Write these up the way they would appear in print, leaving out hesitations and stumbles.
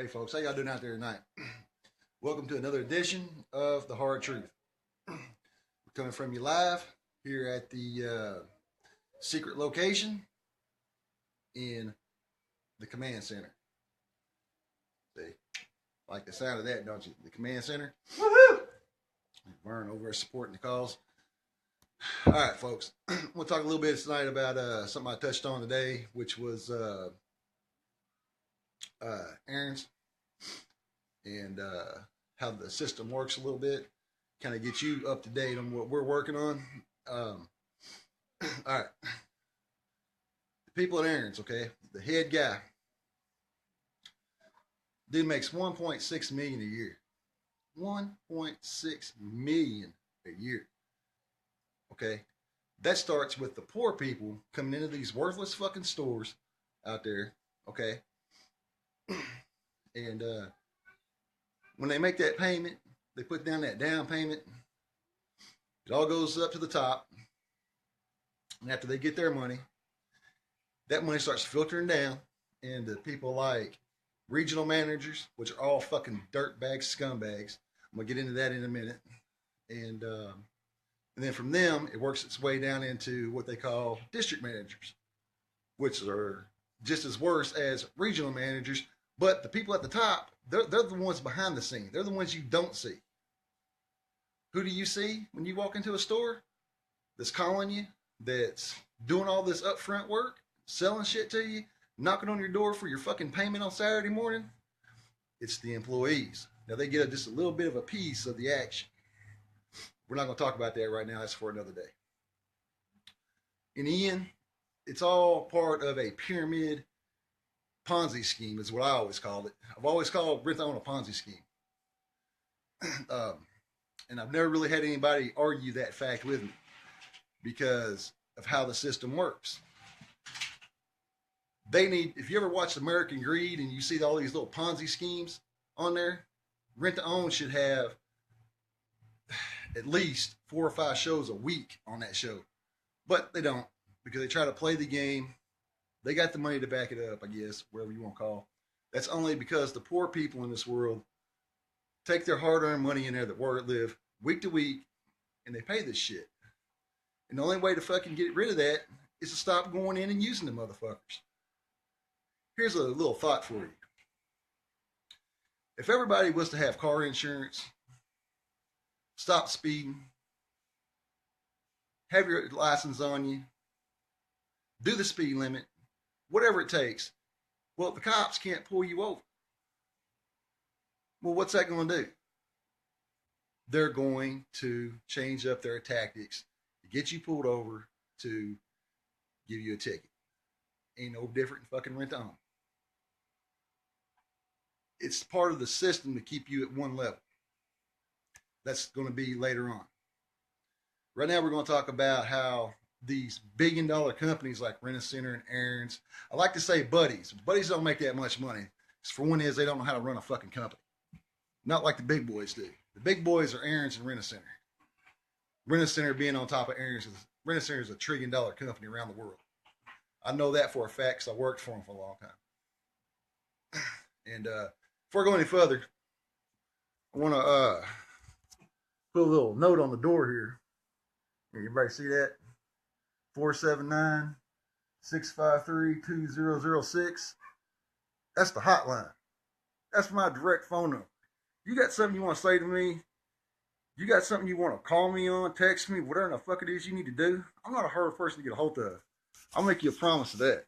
Hey folks, how y'all doing out there tonight? Welcome to another edition of The Hard Truth. We're coming from you live here at the secret location in the command center. See, like the sound of that, don't you? The command center. Woohoo! Vern over there supporting the cause. All right, folks. We'll talk a little bit tonight about something I touched on today, which was errands and how the system works a little bit, kind of get you up to date on what we're working on. All right. The people at Aaron's, okay? The head guy. Dude makes 1.6 million a year. 1.6 million a year. Okay? That starts with the poor people coming into these worthless fucking stores out there, okay? And when they make that payment, they put down that down payment. It all goes up to the top. And after they get their money, that money starts filtering down into people like regional managers, which are all fucking dirtbags, scumbags. I'm going to get into that in a minute. And then from them, it works its way down into what they call district managers, which are just as worse as regional managers. But the people at the top, they're the ones behind the scene. They're the ones you don't see. Who do you see when you walk into a store that's calling you, that's doing all this upfront work, selling shit to you, knocking on your door for your fucking payment on Saturday morning? It's the employees. Now, they get just a little bit of a piece of the action. We're not going to talk about that right now. That's for another day. In the end, it's all part of a pyramid Ponzi scheme is what I always called it. I've always called rent to own a Ponzi scheme. And I've never really had anybody argue that fact with me because of how the system works. If you ever watch American Greed and you see all these little Ponzi schemes on there, rent to own should have at least 4 or 5 shows a week on that show. But they don't because they try to play the game. They got the money to back it up, I guess, whatever you want to call. That's only because the poor people in this world take their hard-earned money in there that live week to week, and they pay this shit. And the only way to fucking get rid of that is to stop going in and using the motherfuckers. Here's a little thought for you. If everybody was to have car insurance, stop speeding, have your license on you, do the speed limit, whatever it takes. Well, the cops can't pull you over. Well, what's that going to do? They're going to change up their tactics to get you pulled over to give you a ticket. Ain't no different than fucking rent to own. It's part of the system to keep you at one level. That's going to be later on. Right now, we're going to talk about how these billion-dollar companies like Rent-A-Center and Aaron's, I like to say buddies. Buddies don't make that much money. For one is they don't know how to run a fucking company. Not like the big boys do. The big boys are Aaron's and Rent-A-Center. Rent-A-Center being on top of Aaron's. Rent-A-Center is $1 trillion company around the world. I know that for a fact because I worked for them for a long time. And before I go any further, I want to put a little note on the door here. Everybody see that? 479-653-2006. That's the hotline. That's my direct phone number. You got something you want to say to me? You got something you want to call me on, text me, whatever the fuck it is you need to do? I'm not a hard person to get a hold of. I'll make you a promise of that.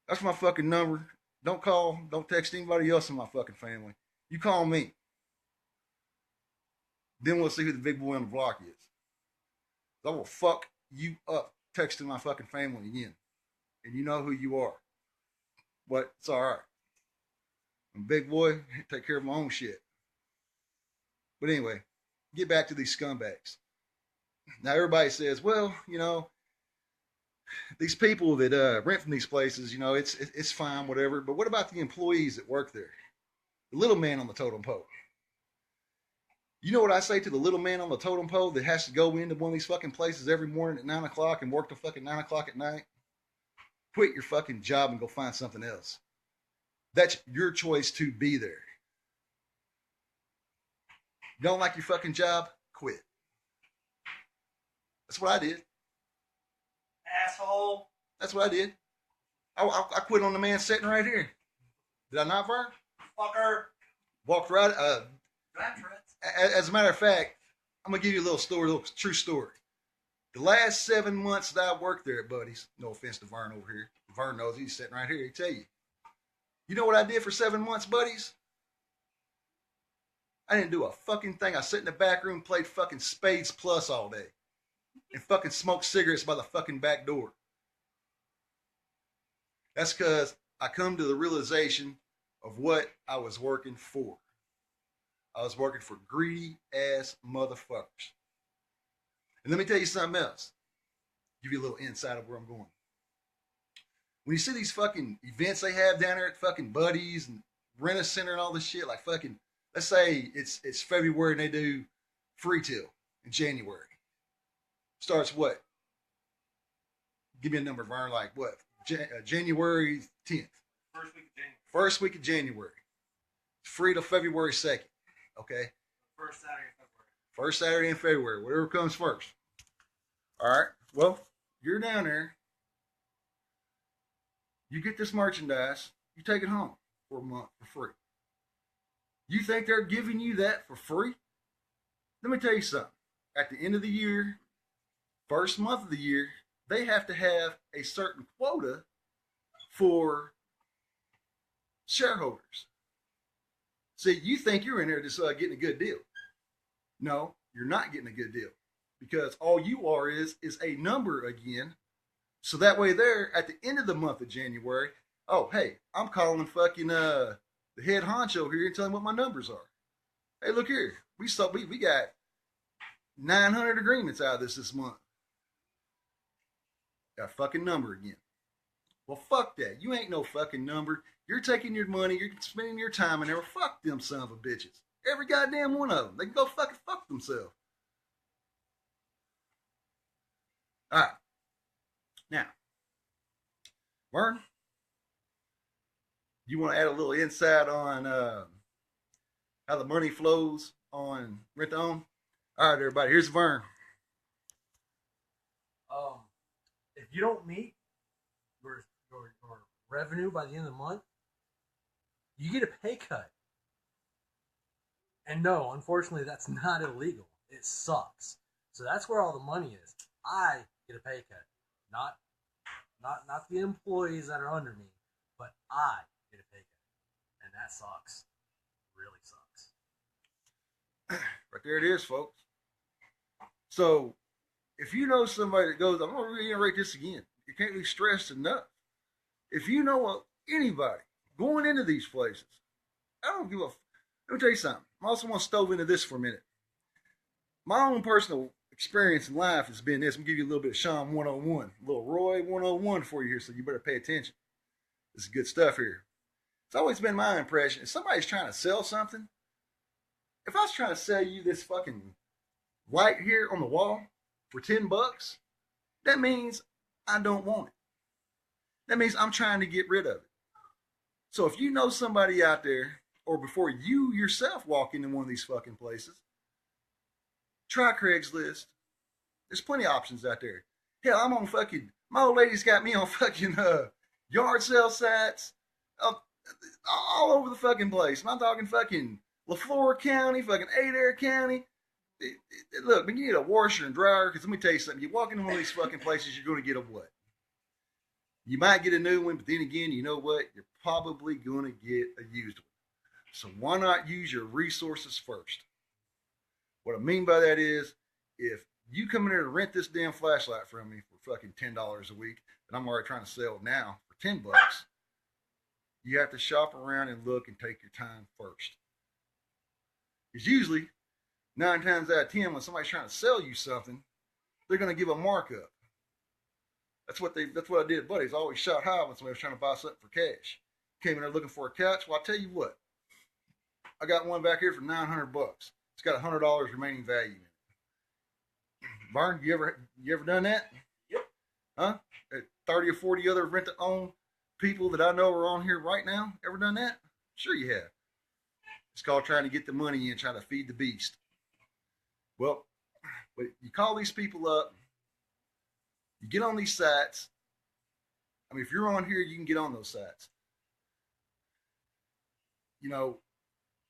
That's my fucking number. Don't call, don't text anybody else in my fucking family. You call me. Then we'll see who the big boy on the block is. I will fuck you up texting my fucking family again. And you know who you are. But it's alright. I'm a big boy, take care of my own shit. But anyway, get back to these scumbags. Now everybody says, well, these people that rent from these places, it's fine, whatever. But what about the employees that work there? The little man on the totem pole. You know what I say to the little man on the totem pole that has to go into one of these fucking places every morning at 9 o'clock and work till fucking 9 o'clock at night? Quit your fucking job and go find something else. That's your choice to be there. You don't like your fucking job? Quit. That's what I did. Asshole. That's what I did. I quit on the man sitting right here. Did I not, Vern? Fucker. Walked right. That's As a matter of fact, I'm gonna give you a little true story. The last 7 months that I worked there, buddies. No offense to Vern over here. Vern knows he's sitting right here. He tell you. You know what I did for 7 months, buddies? I didn't do a fucking thing. I sat in the back room, played fucking Spades Plus all day, and fucking smoked cigarettes by the fucking back door. That's because I come to the realization of what I was working for. I was working for greedy ass motherfuckers. And let me tell you something else. Give you a little insight of where I'm going. When you see these fucking events they have down there at fucking Buddies and Rent-A-Center and all this shit, like fucking, let's say it's February and they do free till in January. Starts what? Give me a number, Vern. Like what? January 10th. First week of January. First week of January. Free till February 2nd. Okay? First Saturday in February. First Saturday in February. Whatever comes first. All right. Well, you're down there. You get this merchandise. You take it home for a month for free. You think they're giving you that for free? Let me tell you something. At the end of the year, first month of the year, they have to have a certain quota for shareholders. See, you think you're in there just getting a good deal. No, you're not getting a good deal because all you are is a number again. So that way there, at the end of the month of January, oh, hey, I'm calling fucking the head honcho here and telling what my numbers are. Hey, look here. We got 900 agreements out of this month. Got a fucking number again. Well, fuck that. You ain't no fucking number. You're taking your money. You're spending your time in there. Fuck them son of a bitches. Every goddamn one of them. They can go fucking fuck themselves. All right. Now, Vern, you want to add a little insight on how the money flows on rent to own? All right, everybody. Here's Vern. If you don't meet your revenue by the end of the month, you get a pay cut. And no, unfortunately, that's not illegal. It sucks. So that's where all the money is. I get a pay cut, not the employees that are under me, but I get a pay cut, and that sucks. It really sucks. Right there it is, folks. So, if you know somebody that goes, I'm going to reiterate this again. You can't be stressed enough. If you know anybody going into these places, I don't give a. Let me tell you something. I also want to stove into this for a minute. My own personal experience in life has been this. I'm going to give you a little bit of Sean 101, a little Roy 101 for you here, so you better pay attention. This is good stuff here. It's always been my impression. If somebody's trying to sell something, if I was trying to sell you this fucking light here on the wall for $10, that means I don't want it. That means I'm trying to get rid of it. So if you know somebody out there, or before you yourself walk into one of these fucking places, try Craigslist. There's plenty of options out there. Hell, I'm on fucking, my old lady's got me on fucking yard sale sites all over the fucking place. And I'm talking fucking LaFleur County, fucking Adair County. Look, when you need a washer and dryer, because let me tell you something, you walk into one of these fucking places, you're going to get a what? You might get a new one, but then again, you know what? You're probably going to get a used one. So why not use your resources first? What I mean by that is, if you come in here to rent this damn flashlight from me for fucking $10 a week, and I'm already trying to sell it now for $10, you have to shop around and look and take your time first. Because usually, 9 times out of 10, when somebody's trying to sell you something, they're going to give a markup. That's what I did, buddies. I always shot high when somebody was trying to buy something for cash. Came in there looking for a couch. Well, I'll tell you what. I got one back here for $900. It's got $100 remaining value in it. Vern, you ever done that? Yep. Huh? 30 or 40 other rent to own people that I know are on here right now ever done that? Sure you have. It's called trying to get the money in, trying to feed the beast. Well, but you call these people up, you get on these sites. I mean, if you're on here, you can get on those sites. You know,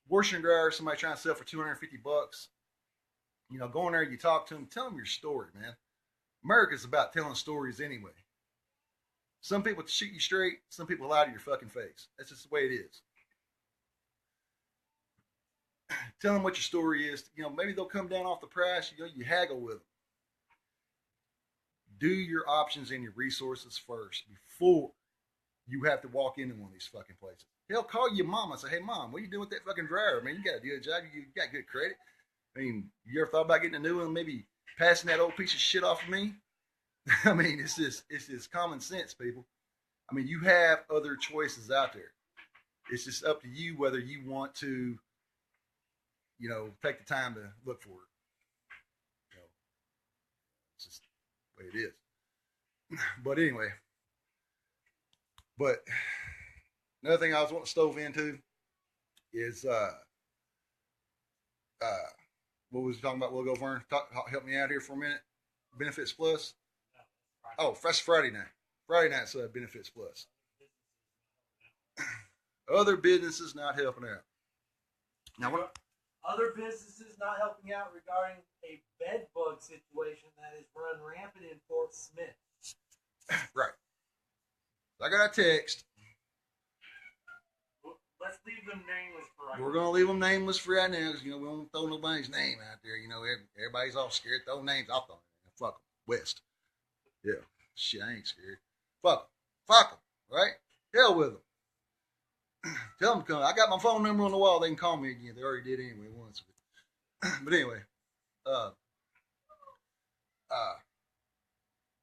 washer and dryer, somebody trying to sell for $250. You know, go in there, you talk to them, tell them your story, man. America's about telling stories anyway. Some people shoot you straight, some people lie to your fucking face. That's just the way it is. Tell them what your story is. You know, maybe they'll come down off the price. You know, you haggle with them. Do your options and your resources first before you have to walk into one of these fucking places. They'll call your mom and say, "Hey, mom, what are you doing with that fucking dryer? Man, you got to do a job. You got good credit. I mean, you ever thought about getting a new one? Maybe passing that old piece of shit off of me?" I mean, it's just common sense, people. I mean, you have other choices out there. It's just up to you whether you want to, you know, take the time to look for it. You know, it's just the way it is. But anyway, but another thing I was wanting to stove into is what was we talking about? We'll go Vern. Help me out here for a minute. Benefits Plus. Oh, that's Friday night. Friday night's Benefits Plus. Other businesses not helping out. Now what? Other businesses not helping out regarding a bed bug situation that is run rampant in Fort Smith. Right. I got a text. Let's leave them nameless for right now. We're gonna leave them nameless for right now because you know we don't throw nobody's name out there. You know everybody's all scared. Throw names. I'll throw them. Fuck them. West. Yeah. Shit, I ain't scared. Fuck them. Fuck them. Right? Hell with them. Tell them to come. I got my phone number on the wall. They can call me again. They already did anyway once. But anyway,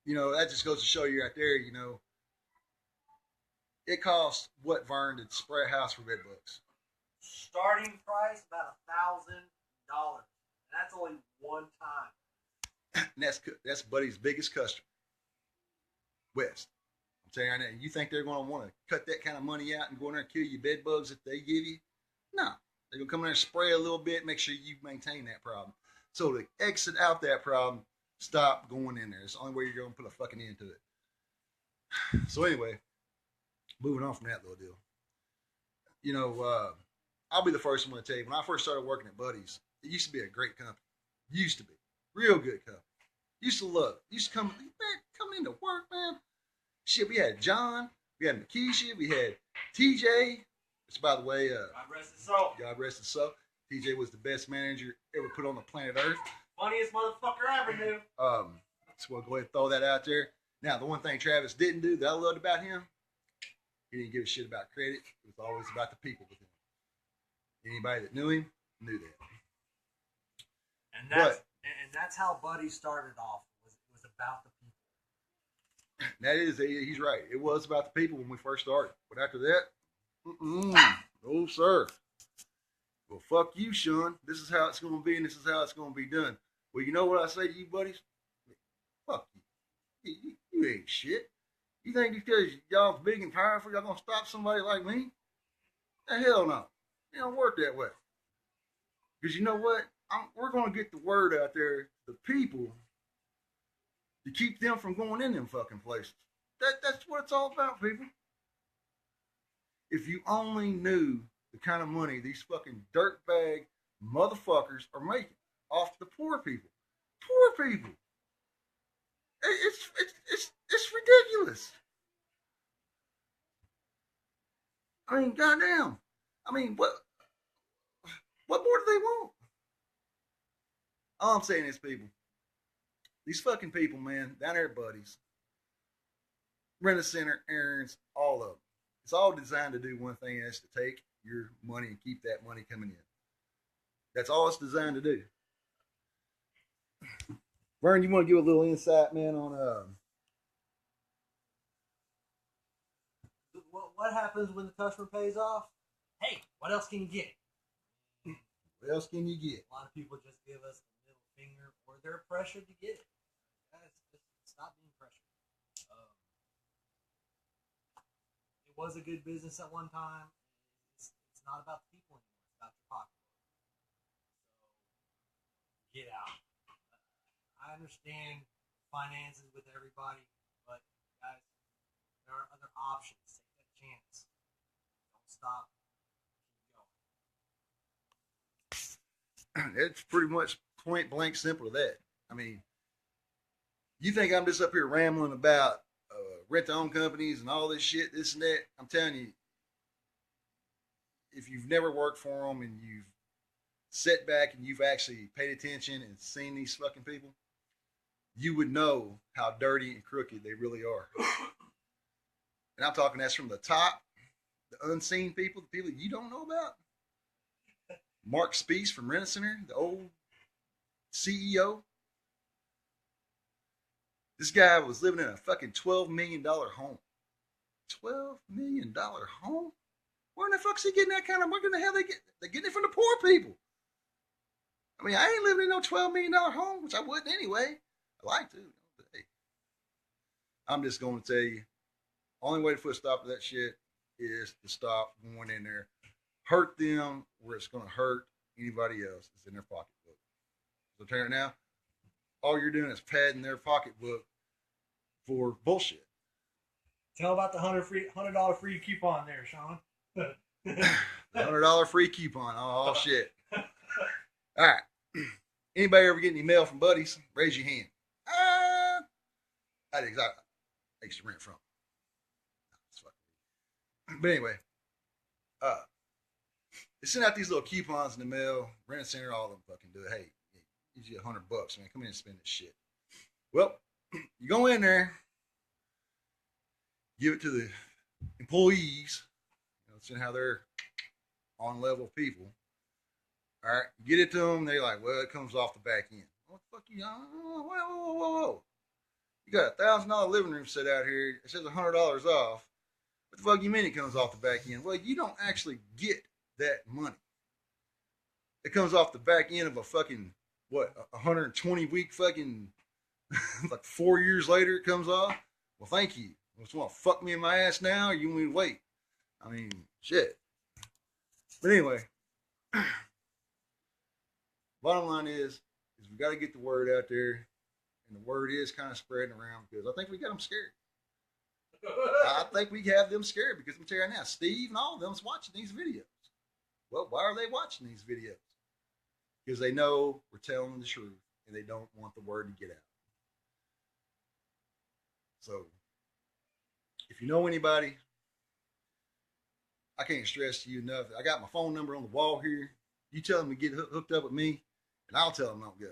you know that just goes to show you right there. You know, it costs what, Vern, to spray a house for bed bugs? Starting price about $1,000. That's only one time. And that's Buddy's biggest customer. West. I'm telling you right now, you think they're going to want to cut that kind of money out and go in there and kill your bed bugs that they give you? No. They're going to come in there and spray a little bit, make sure you maintain that problem. So to exit out that problem, stop going in there. It's the only way you're going to put a fucking end to it. So anyway, moving on from that little deal. You know, I'll be the first one to tell you, when I first started working at Buddy's, it used to be a great company. Used to be. Real good company. Used to love it. Used to come into work, man. Shit, we had John, we had Makisha, we had TJ, which, by the way, God rest his soul. God rest his soul. TJ was the best manager ever put on the planet Earth. Funniest motherfucker I ever knew. So we'll go ahead and throw that out there. Now, the one thing Travis didn't do that I loved about him, he didn't give a shit about credit. It was always about the people with him. Anybody that knew him knew that. And that's how Buddy started off. It was about the people. That is, he's right. It was about the people when we first started. But after that, no, sir. Well, fuck you, Sean. This is how it's going to be, and this is how it's going to be done. Well, you know what I say to you, buddies? Fuck you. You ain't shit. You think because y'all's big and powerful, y'all going to stop somebody like me? The hell no. It don't work that way. Because you know what? We're going to get the word out there to the people to keep them from going in them fucking places. That's what it's all about, people. If you only knew the kind of money these fucking dirtbag motherfuckers are making off the poor people. Poor people. It's ridiculous. I mean, goddamn. I mean, what more do they want? All I'm saying is, people, these fucking people, man, down there at Buddy's, Rent-A-Center, Aaron's, all of them. It's all designed to do one thing, and that's to take your money and keep that money coming in. That's all it's designed to do. Vern, you want to give a little insight, man, on what happens when the customer pays off? Hey, what else can you get? What else can you get? A lot of people just give us the middle finger, or they're pressured to get it. Guys, stop being pressured. was a good business at one time. It's not about the people anymore. It's about your pocket. So get out. I understand finances with everybody, but guys, there are other options. Take that chance. Don't stop. Keep going. It's pretty much point blank simple to that. I mean, you think I'm just up here rambling about rent-to-own companies and all this shit, this and that? I'm telling you, if you've never worked for them and you've sat back and you've actually paid attention and seen these fucking people, you would know how dirty and crooked they really are. And I'm talking that's from the top, the unseen people, the people you don't know about. Mark Speece from Rent-A-Center, the old CEO. This guy was living in a fucking $12 million home. $12 million home? Where in the fuck's he getting that kind of money? The hell they're getting it from the poor people. I mean, I ain't living in no $12 million home, which I wouldn't anyway. I like to. But hey, I'm just going to tell you, only way to put a stop to that shit is to stop going in there, hurt them where it's going to hurt anybody else that's in their pocketbook. So turn it now. All you're doing is padding their pocketbook for bullshit. Tell about the $100 free coupon there, Sean. The $100 free coupon. Oh shit. All right. Anybody ever get any mail from buddies? Raise your hand. I used to rent from. But anyway, they send out these little coupons in the mail. Rent-A-Center, all of them fucking do it. Hey, gives you $100, man. Come in and spend this shit. Well, you go in there, give it to the employees. Seeing how they're on level people. All right, get it to them. They're like, well, it comes off the back end. What the fuck you? Whoa. You got a $1,000 living room set out here. It says $100 off. What the fuck you mean it comes off the back end? Well, you don't actually get that money. It comes off the back end of a fucking, 120 week fucking, like 4 years later it comes off? Well, thank you. You just want to fuck me in my ass now or you want me to wait? I mean, shit. But anyway, bottom line is we got to get the word out there. And the word is kind of spreading around because I think we got them scared. I think we have them scared because I'm telling you now, Steve and all of them's watching these videos. Well, why are they watching these videos? Because they know we're telling them the truth and they don't want the word to get out. So, if you know anybody, I can't stress to you enough. I got my phone number on the wall here. You tell them to get hooked up with me, and I'll tell them don't go.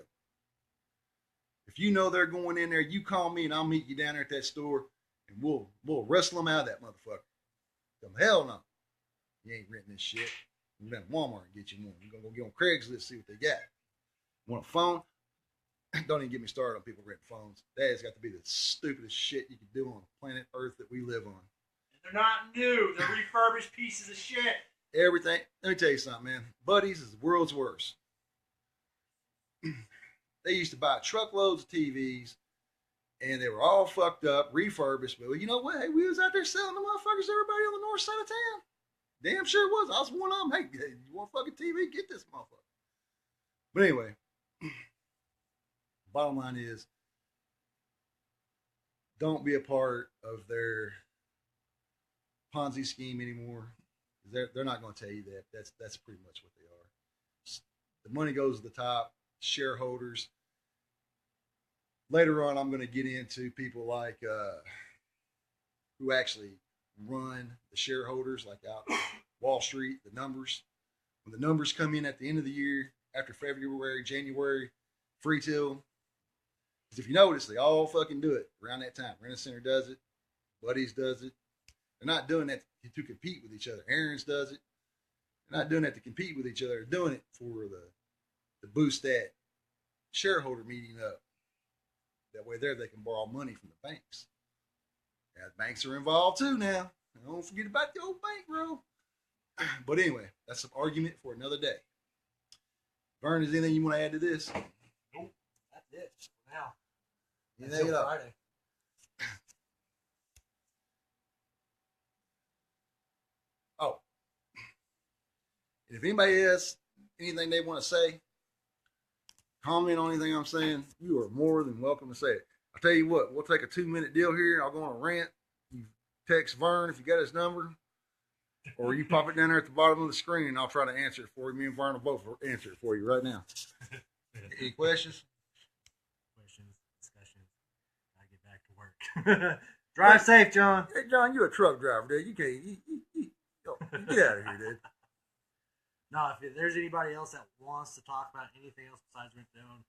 If you know they're going in there, you call me, and I'll meet you down there at that store, and we'll wrestle them out of that motherfucker. Tell them, hell no. You ain't renting this shit. We're going to Walmart and get you one. We're going to go get on Craigslist, see what they got. Want a phone? Don't even get me started on people renting phones. That has got to be the stupidest shit you can do on planet Earth that we live on. They're not new. They're refurbished pieces of shit. Everything. Let me tell you something, man. Buddies is the world's worst. They used to buy truckloads of TVs, and they were all fucked up, refurbished. But you know what? Hey, we was out there selling the motherfuckers to everybody on the north side of town. Damn sure was. I was one of them. Hey, you want fucking TV? Get this motherfucker. But anyway, bottom line is, don't be a part of their Ponzi scheme anymore. They're not going to tell you that. That's pretty much what they are. The money goes to the top, shareholders. Later on, I'm going to get into people like who actually run the shareholders, like out Wall Street, the numbers. When the numbers come in at the end of the year, after February, January, free till. Because if you notice, they all fucking do it around that time. Rent-A-Center does it. Buddies does it. They're not doing that to compete with each other. Aaron's does it. They're not doing that to compete with each other. They're doing it for to boost that shareholder meeting up. That way there they can borrow money from the banks. Yeah, banks are involved too now. Don't forget about the old bank, bro. But anyway, that's an argument for another day. Vern, is anything you want to add to this? Nope. That's it for now. Until Friday. If anybody has anything they want to say, comment on anything I'm saying, you are more than welcome to say it. I'll tell you what, we'll take a 2-minute deal here. I'll go on a rant. You text Vern if you got his number, or you pop it down there at the bottom of the screen, and I'll try to answer it for you. Me and Vern will both answer it for you right now. Any questions? Questions, discussions. I get back to work. Drive safe, John. Hey, John, you're a truck driver, dude. You can't. You get out of here, dude. No, if there's anybody else that wants to talk about anything else besides rent to own,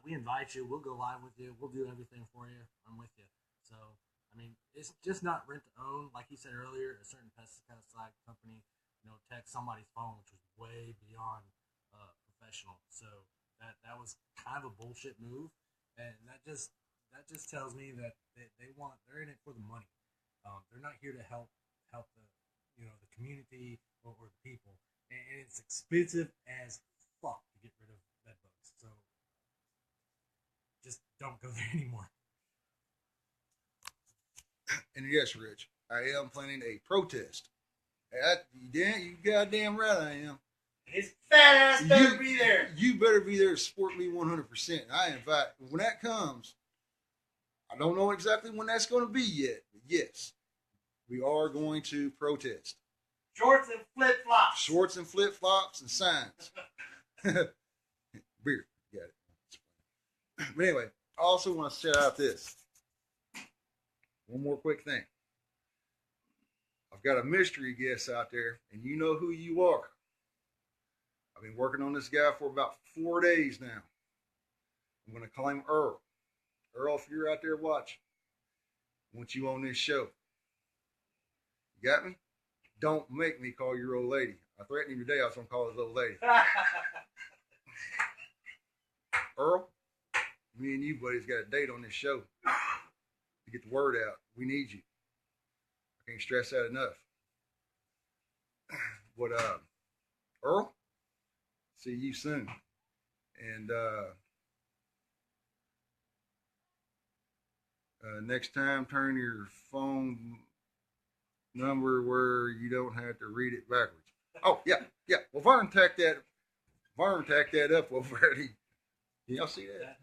we invite you. We'll go live with you. We'll do everything for you. I'm with you. So, I mean, it's just not rent to own. Like you said earlier, a certain pesticide company, text somebody's phone, which was way beyond professional. So that was kind of a bullshit move, and that just tells me that they're in it for the money. They're not here to help the the community or the people. And it's expensive as fuck to get rid of bed bugs. So just don't go there anymore. And yes, Rich, I am planning a protest. You goddamn right I am. His fat ass better be there. You better be there to support me 100%. I invite, when that comes, I don't know exactly when that's going to be yet, but yes, we are going to protest. Shorts and flip-flops. Shorts and flip-flops and signs. Beer. Got it. But anyway, I also want to shout out this. One more quick thing. I've got a mystery guest out there, and you know who you are. I've been working on this guy for about 4 days now. I'm going to call him Earl. Earl, if you're out there watching, I want you on this show. You got me? Don't make me call your old lady. I threatened him today I was going to call his old lady. Earl, me and you, buddy's got a date on this show to get the word out. We need you. I can't stress that enough. But, Earl, see you soon. And next time, turn your phone number where you don't have to read it backwards. Oh, yeah. Well, Vern tacked that up over at Can y'all see that?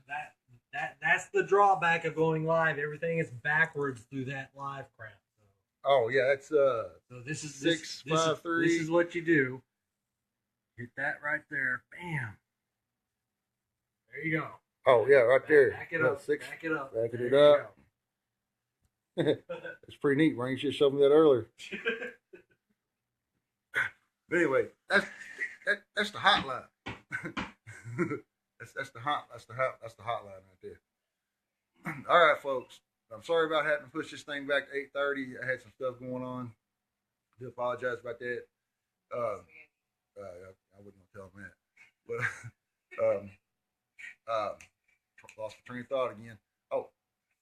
That's the drawback of going live. Everything is backwards through that live crap. So. Oh, yeah, that's so this is 653. This is what you do. Hit that right there. Bam. There you go. Oh, yeah, right there. Back it up. Back Backing it up. It's pretty neat. Ryan should have showed me that earlier. But anyway, that's the hotline. that's the hotline right there. All right, folks. I'm sorry about having to push this thing back to 8:30. I had some stuff going on. I do apologize about that. I wouldn't want to tell them that. But lost my train of thought again. Oh,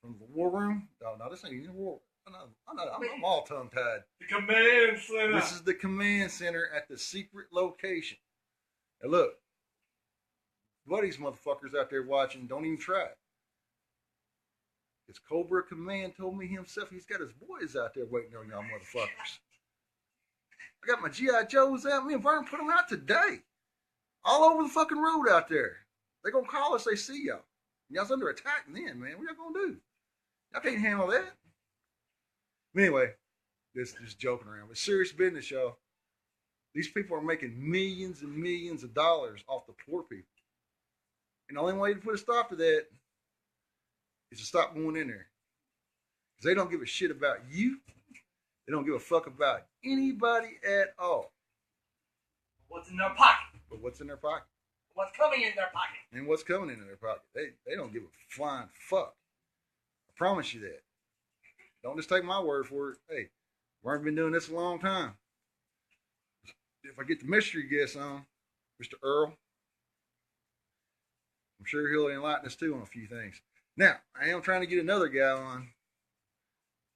from the war room? No, this ain't even war. I'm all tongue-tied. The command center. This is the command center at the secret location. Now look, buddies, motherfuckers out there watching, don't even try it. It's Cobra Command told me himself he's got his boys out there waiting on y'all motherfuckers. I got my G.I. Joes out. Me and Vern put them out today. All over the fucking road out there. They gonna call us, they see y'all. Y'all's under attack then, man. What y'all gonna do? Y'all can't handle that. But anyway, this is just joking around. But serious business, y'all. These people are making millions and millions of dollars off the poor people. And the only way to put a stop to that is to stop going in there. Because they don't give a shit about you. They don't give a fuck about anybody at all. What's in their pocket? But what's in their pocket? What's coming in their pocket? And what's coming into their pocket. They don't give a flying fuck. I promise you that. Don't just take my word for it. Hey, we've been doing this a long time. If I get the mystery guest on, Mr. Earl, I'm sure he'll enlighten us too on a few things. Now, I am trying to get another guy on.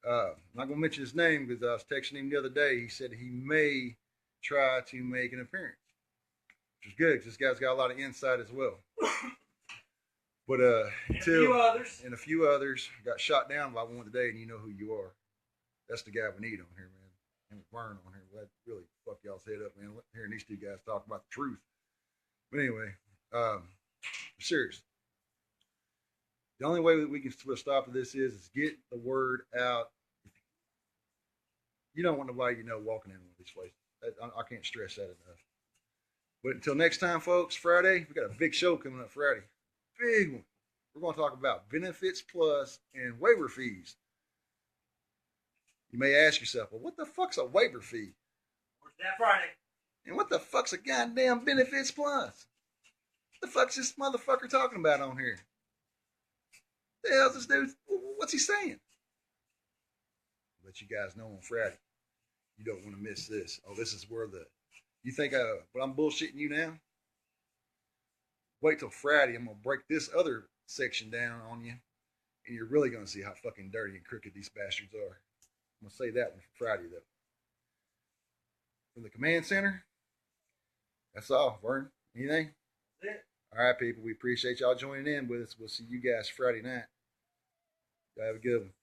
I'm not going to mention his name because I was texting him the other day. He said he may try to make an appearance, which is good because this guy's got a lot of insight as well. But and a few others got shot down by one today, and you know who you are. That's the guy we need on here, man. and Vern on here. That really fuck y'all's head up, man. Hearing these two guys talk about the truth. But anyway, serious. The only way that we can put a stop to this is get the word out. You don't want nobody you know walking in one of these places. I can't stress that enough. But until next time, folks, Friday, we got a big show coming up Friday. Big one. We're going to talk about Benefits Plus and waiver fees. You may ask yourself, well, what the fuck's a waiver fee? Where's that Friday? And what the fuck's a goddamn Benefits Plus? What the fuck's this motherfucker talking about on here? The hell's this dude? What's he saying? I'll let you guys know on Friday. You don't want to miss this. Oh, this is where you think but I'm bullshitting you now? Wait till Friday. I'm going to break this other section down on you. And you're really going to see how fucking dirty and crooked these bastards are. I'm going to say that one for Friday, though. From the command center, that's all. Vern, anything? That's it. All right, people. We appreciate y'all joining in with us. We'll see you guys Friday night. Y'all have a good one.